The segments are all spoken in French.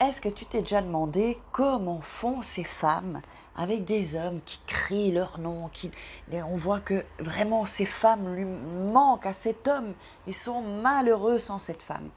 Est-ce que tu t'es déjà demandé comment font ces femmes avec des hommes qui crient leur nom, on voit que vraiment ces femmes lui manquent à cet homme, ils sont malheureux sans cette femme.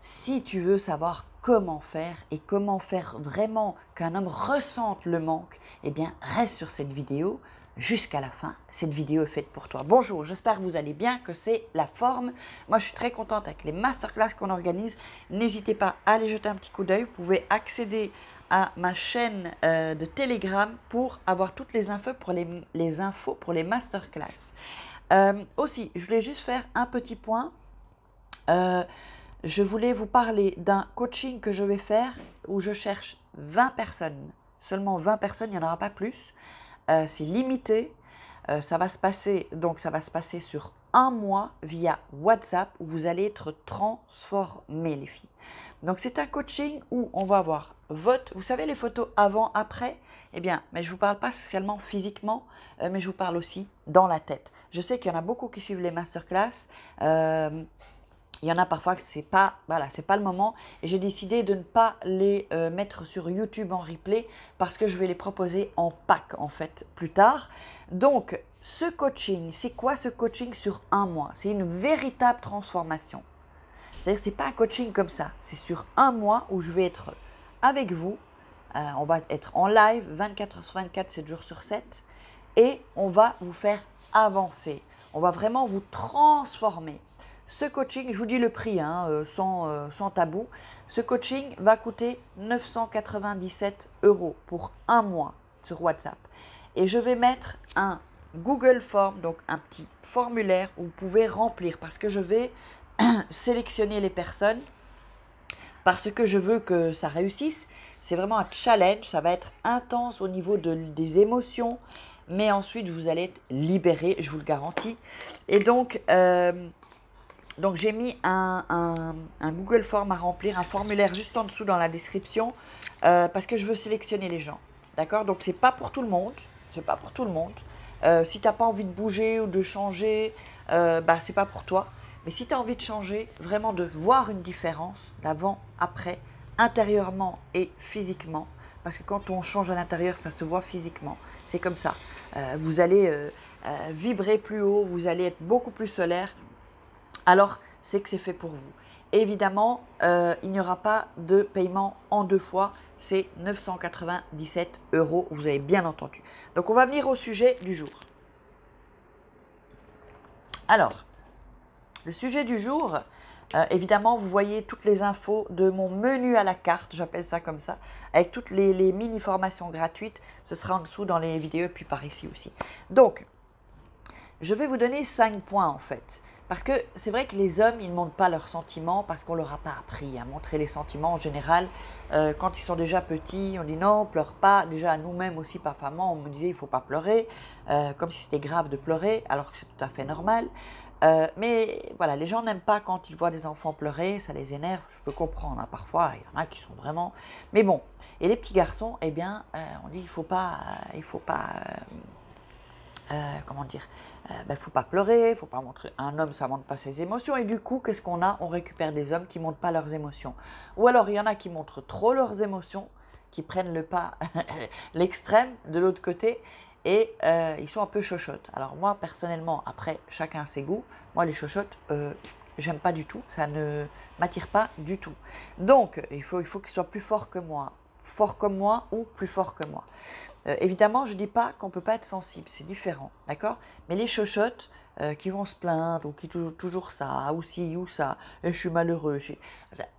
Si tu veux savoir comment faire et comment faire vraiment qu'un homme ressente le manque, eh bien reste sur cette vidéo jusqu'à la fin. Cette vidéo est faite pour toi. Bonjour, j'espère que vous allez bien, que c'est la forme. Moi, je suis très contente avec les masterclass qu'on organise. N'hésitez pas à aller jeter un petit coup d'œil. Vous pouvez accéder à ma chaîne de Telegram pour avoir toutes les infos pour les masterclass. Aussi, je voulais juste faire un petit point. Je voulais vous parler d'un coaching que je vais faire où je cherche 20 personnes. Seulement 20 personnes, il n'y en aura pas plus. C'est limité. Ça va se passer sur un mois via WhatsApp où vous allez être transformés, les filles. Donc c'est un coaching où on va avoir vous savez les photos avant-après. Eh bien, mais je ne vous parle pas spécialement physiquement, mais je vous parle aussi dans la tête. Je sais qu'il y en a beaucoup qui suivent les masterclass. Il y en a parfois que c'est pas le moment et j'ai décidé de ne pas les mettre sur YouTube en replay parce que je vais les proposer en pack en fait plus tard. Donc ce coaching, c'est quoi ce coaching sur un mois? C'est une véritable transformation. C'est-à-dire que ce n'est pas un coaching comme ça, c'est sur un mois où je vais être avec vous, on va être en live 24 h sur 24, 7 jours sur 7 et on va vous faire avancer. On va vraiment vous transformer. Ce coaching, je vous dis le prix, sans tabou, ce coaching va coûter 997 € pour un mois sur WhatsApp. Et je vais mettre un Google Form, donc un petit formulaire où vous pouvez remplir parce que je vais sélectionner les personnes parce que je veux que ça réussisse. C'est vraiment un challenge, ça va être intense au niveau des émotions, mais ensuite vous allez être libéré, je vous le garantis. Et donc j'ai mis un Google Form à remplir, un formulaire juste en dessous dans la description parce que je veux sélectionner les gens. D'accord? Donc, ce n'est pas pour tout le monde. C'est pas pour tout le monde. Si tu n'as pas envie de bouger ou de changer, ce n'est pas pour toi. Mais si tu as envie de changer, vraiment de voir une différence, l'avant, après, intérieurement et physiquement, parce que quand on change à l'intérieur, ça se voit physiquement. C'est comme ça. Vous allez vibrer plus haut, vous allez être beaucoup plus solaire. Alors, c'est que c'est fait pour vous. Évidemment, il n'y aura pas de paiement en deux fois, c'est 997 €, vous avez bien entendu. Donc, on va venir au sujet du jour. Alors, le sujet du jour, évidemment, vous voyez toutes les infos de mon menu à la carte, j'appelle ça comme ça, avec toutes les mini-formations gratuites. Ce sera en dessous dans les vidéos et puis par ici aussi. Donc, je vais vous donner 5 points en fait. Parce que c'est vrai que les hommes, ils ne montrent pas leurs sentiments parce qu'on ne leur a pas appris à montrer les sentiments en général. Quand ils sont déjà petits, on dit non, pleure pas. Déjà à nous-mêmes aussi, parfois, on me disait il ne faut pas pleurer, comme si c'était grave de pleurer, alors que c'est tout à fait normal. Mais voilà, les gens n'aiment pas quand ils voient des enfants pleurer, ça les énerve, je peux comprendre. Hein, parfois, il y en a qui sont vraiment… Mais bon, et les petits garçons, eh bien, on dit il faut pas comment dire, faut pas pleurer, faut pas montrer. Un homme, ça montre pas ses émotions. Et du coup, qu'est-ce qu'on a? On récupère des hommes qui montrent pas leurs émotions. Ou alors, il y en a qui montrent trop leurs émotions, qui prennent le pas, l'extrême de l'autre côté, et ils sont un peu chochottes. Alors moi, personnellement, après, chacun a ses goûts. Moi, les chochottes, j'aime pas du tout. Ça ne m'attire pas du tout. Donc, il faut qu'ils soient plus forts que moi. Fort comme moi ou plus fort que moi. Évidemment, je ne dis pas qu'on ne peut pas être sensible, c'est différent, d'accord? Mais les chochottes qui vont se plaindre ou qui toujours ça, ou ci ou ça, et je suis malheureux,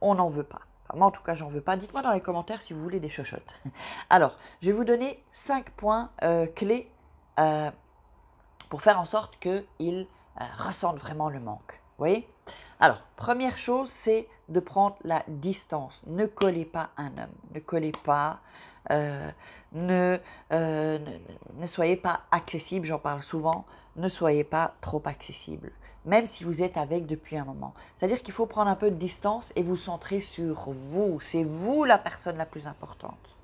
on n'en veut pas. Enfin, moi, en tout cas, j'en veux pas. Dites-moi dans les commentaires si vous voulez des chochottes. Alors, je vais vous donner 5 points clés pour faire en sorte qu'ils ressentent vraiment le manque. Vous voyez? Alors, première chose, c'est de prendre la distance. Ne collez pas un homme. Ne collez pas. Ne soyez pas accessible, j'en parle souvent. Ne soyez pas trop accessible. Même si vous êtes avec depuis un moment. C'est-à-dire qu'il faut prendre un peu de distance et vous centrer sur vous. C'est vous la personne la plus importante.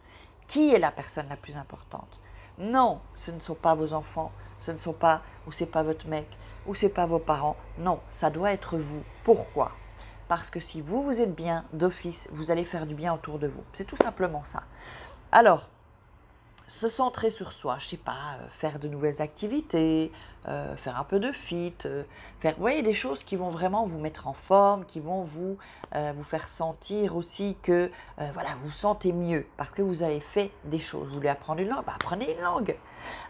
Qui est la personne la plus importante? Non, ce ne sont pas vos enfants, ce ne sont pas, ou c'est pas votre mec, ou c'est pas vos parents. Non, ça doit être vous. Pourquoi? parce que si vous, vous êtes bien d'office, vous allez faire du bien autour de vous. C'est tout simplement ça. Alors, se centrer sur soi, je sais pas, faire de nouvelles activités, faire un peu de fit, faire, vous voyez, des choses qui vont vraiment vous mettre en forme, qui vont vous faire sentir aussi que voilà, vous vous sentez mieux parce que vous avez fait des choses. Vous voulez apprendre une langue, bah, apprenez une langue.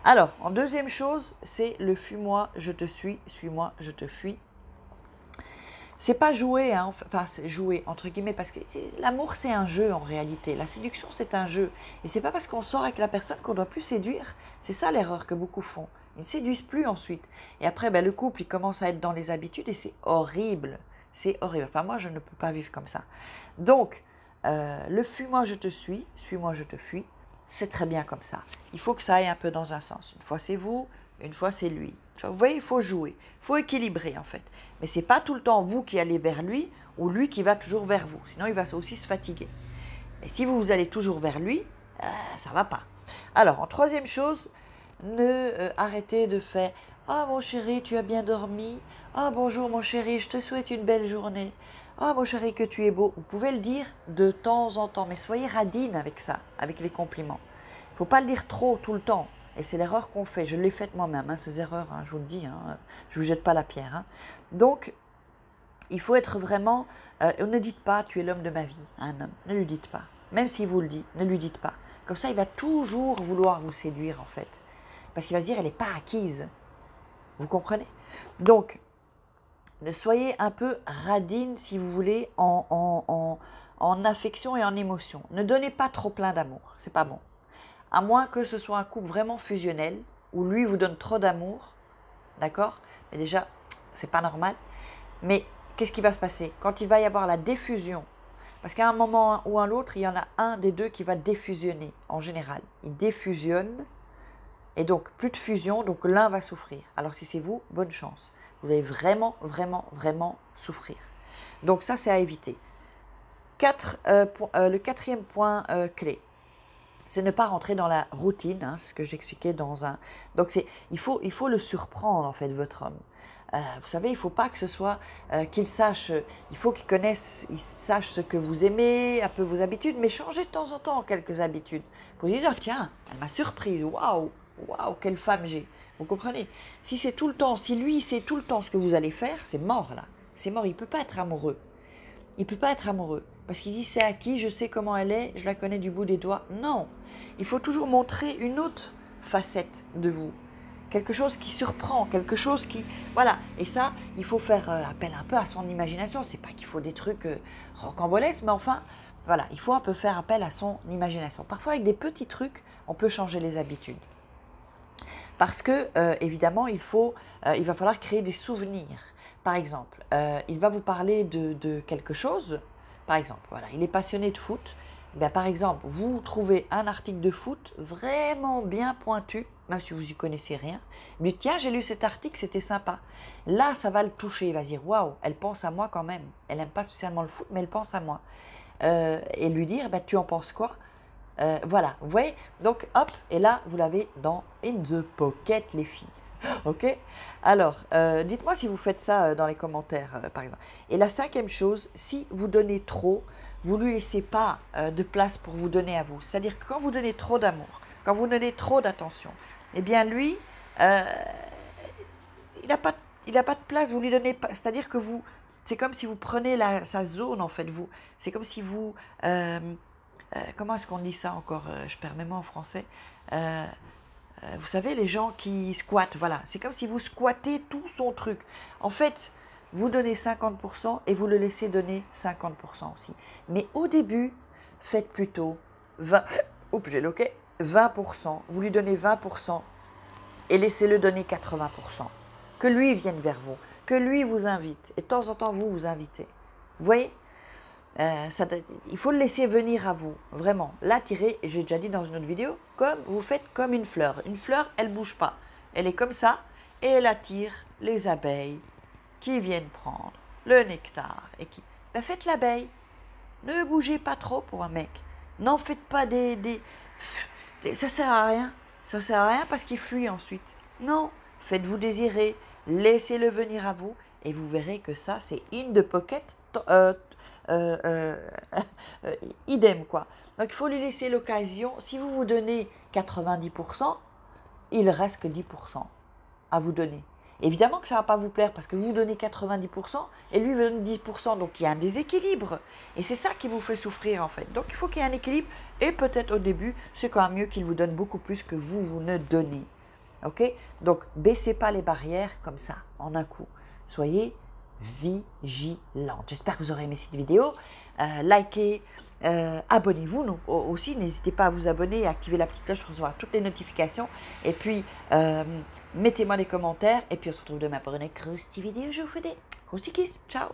Alors, en deuxième chose, c'est le fuis-moi, je te suis, suis-moi, je te fuis. C'est pas jouer, hein, enfin c'est jouer entre guillemets, parce que l'amour c'est un jeu en réalité, la séduction c'est un jeu. Et c'est pas parce qu'on sort avec la personne qu'on doit plus séduire, c'est ça l'erreur que beaucoup font. Ils ne séduisent plus ensuite. Et après ben, le couple il commence à être dans les habitudes et c'est horrible. C'est horrible. Enfin moi je ne peux pas vivre comme ça. Donc le fuis-moi je te suis-moi je te fuis, c'est très bien comme ça. Il faut que ça aille un peu dans un sens. Une fois c'est vous, une fois c'est lui. Vous voyez, il faut jouer, il faut équilibrer en fait. Mais ce n'est pas tout le temps vous qui allez vers lui ou lui qui va toujours vers vous. Sinon, il va aussi se fatiguer. Mais si vous allez toujours vers lui, ça ne va pas. Alors, en troisième chose, arrêtez de faire « Ah mon chéri, tu as bien dormi. Ah bonjour mon chéri, je te souhaite une belle journée. Ah mon chéri, que tu es beau. » Vous pouvez le dire de temps en temps, mais soyez radine avec ça, avec les compliments. Il ne faut pas le dire trop tout le temps. Et c'est l'erreur qu'on fait, je l'ai faite moi-même, hein, ces erreurs, hein, je vous le dis, hein, je ne vous jette pas la pierre. Hein. Donc, il faut être vraiment, ne dites pas, tu es l'homme de ma vie, à un homme, ne lui dites pas. Même s'il vous le dit, ne lui dites pas. Comme ça, il va toujours vouloir vous séduire en fait. Parce qu'il va se dire, elle n'est pas acquise. Vous comprenez? Donc, soyez un peu radine, si vous voulez, en affection et en émotion. Ne donnez pas trop plein d'amour, c'est pas bon. À moins que ce soit un couple vraiment fusionnel, où lui vous donne trop d'amour, d'accord? Mais déjà, c'est pas normal. Mais qu'est-ce qui va se passer? Quand il va y avoir la diffusion, parce qu'à un moment ou à l'autre, il y en a un des deux qui va défusionner, en général. Il défusionne, et donc plus de fusion, donc l'un va souffrir. Alors si c'est vous, bonne chance. Vous allez vraiment, vraiment, vraiment souffrir. Donc ça, c'est à éviter. Le quatrième point clé. C'est ne pas rentrer dans la routine, hein, ce que j'expliquais dans un... Donc il faut le surprendre en fait, votre homme. Vous savez, il ne faut pas que ce soit qu'il sache, il faut qu'il connaisse, il sache ce que vous aimez, un peu vos habitudes, mais changez de temps en temps quelques habitudes. Pour vous dire, oh, tiens, elle m'a surprise, waouh, waouh, quelle femme j'ai. Vous comprenez? Si c'est tout le temps, si lui sait tout le temps ce que vous allez faire, c'est mort là. C'est mort, il ne peut pas être amoureux. Il ne peut pas être amoureux. Parce qu'il dit, c'est acquis, je sais comment elle est, je la connais du bout des doigts. Non, il faut toujours montrer une autre facette de vous. Quelque chose qui surprend, quelque chose qui... Voilà, et ça, il faut faire appel un peu à son imagination. C'est pas qu'il faut des trucs rocambolesques, mais enfin, voilà, il faut un peu faire appel à son imagination. Parfois, avec des petits trucs, on peut changer les habitudes. Parce que, évidemment, il va falloir créer des souvenirs. Par exemple, il va vous parler de quelque chose. Par exemple, voilà, il est passionné de foot. Ben, par exemple, vous trouvez un article de foot vraiment bien pointu, même si vous n'y connaissez rien. Mais tiens, j'ai lu cet article, c'était sympa. Là, ça va le toucher. Il va se dire, waouh, elle pense à moi quand même. Elle n'aime pas spécialement le foot, mais elle pense à moi. Et lui dire, ben, tu en penses quoi? Voilà, vous voyez? Donc, hop, et là, vous l'avez dans In the Pocket, les filles. Ok? Alors, dites-moi si vous faites ça dans les commentaires, par exemple. Et la cinquième chose, si vous donnez trop, vous ne lui laissez pas de place pour vous donner à vous. C'est-à-dire que quand vous donnez trop d'amour, quand vous donnez trop d'attention, eh bien lui, il n'a pas de place, vous lui donnez pas. C'est-à-dire que vous, c'est comme si vous prenez sa zone, en fait. C'est comme si vous... comment est-ce qu'on dit ça encore? Je perds mes mots en français. Vous savez, les gens qui squattent, voilà. C'est comme si vous squattez tout son truc. En fait, vous donnez 50% et vous le laissez donner 50% aussi. Mais au début, faites plutôt 20%. Oups, j'ai loqué. 20%. Vous lui donnez 20% et laissez-le donner 80%. Que lui vienne vers vous. Que lui vous invite. Et de temps en temps, vous vous invitez. Vous voyez? Il faut le laisser venir à vous, vraiment. L'attirer, j'ai déjà dit dans une autre vidéo, comme vous faites comme une fleur. Une fleur, elle ne bouge pas. Elle est comme ça et elle attire les abeilles qui viennent prendre le nectar. Et qui... Ben, faites l'abeille. Ne bougez pas trop pour un mec. N'en faites pas ça sert à rien. Ça sert à rien parce qu'il fuit ensuite. Non, faites-vous désirer. Laissez-le venir à vous et vous verrez que ça, c'est in the pocket idem, quoi. Donc, il faut lui laisser l'occasion. Si vous vous donnez 90%, il reste que 10% à vous donner. Évidemment que ça ne va pas vous plaire parce que vous donnez 90% et lui vous donne 10%. Donc il y a un déséquilibre. Et c'est ça qui vous fait souffrir en fait. Donc il faut qu'il y ait un équilibre. Et peut-être au début, c'est quand même mieux qu'il vous donne beaucoup plus que vous ne donnez. Ok? Donc baissez pas les barrières comme ça, en un coup. Soyez vigilante. J'espère que vous aurez aimé cette vidéo. Likez, abonnez-vous aussi. N'hésitez pas à vous abonner et à activer la petite cloche pour recevoir toutes les notifications. Et puis, mettez-moi des commentaires. Et puis, on se retrouve demain pour une crousty vidéo. Je vous fais des crousty kiss. Ciao!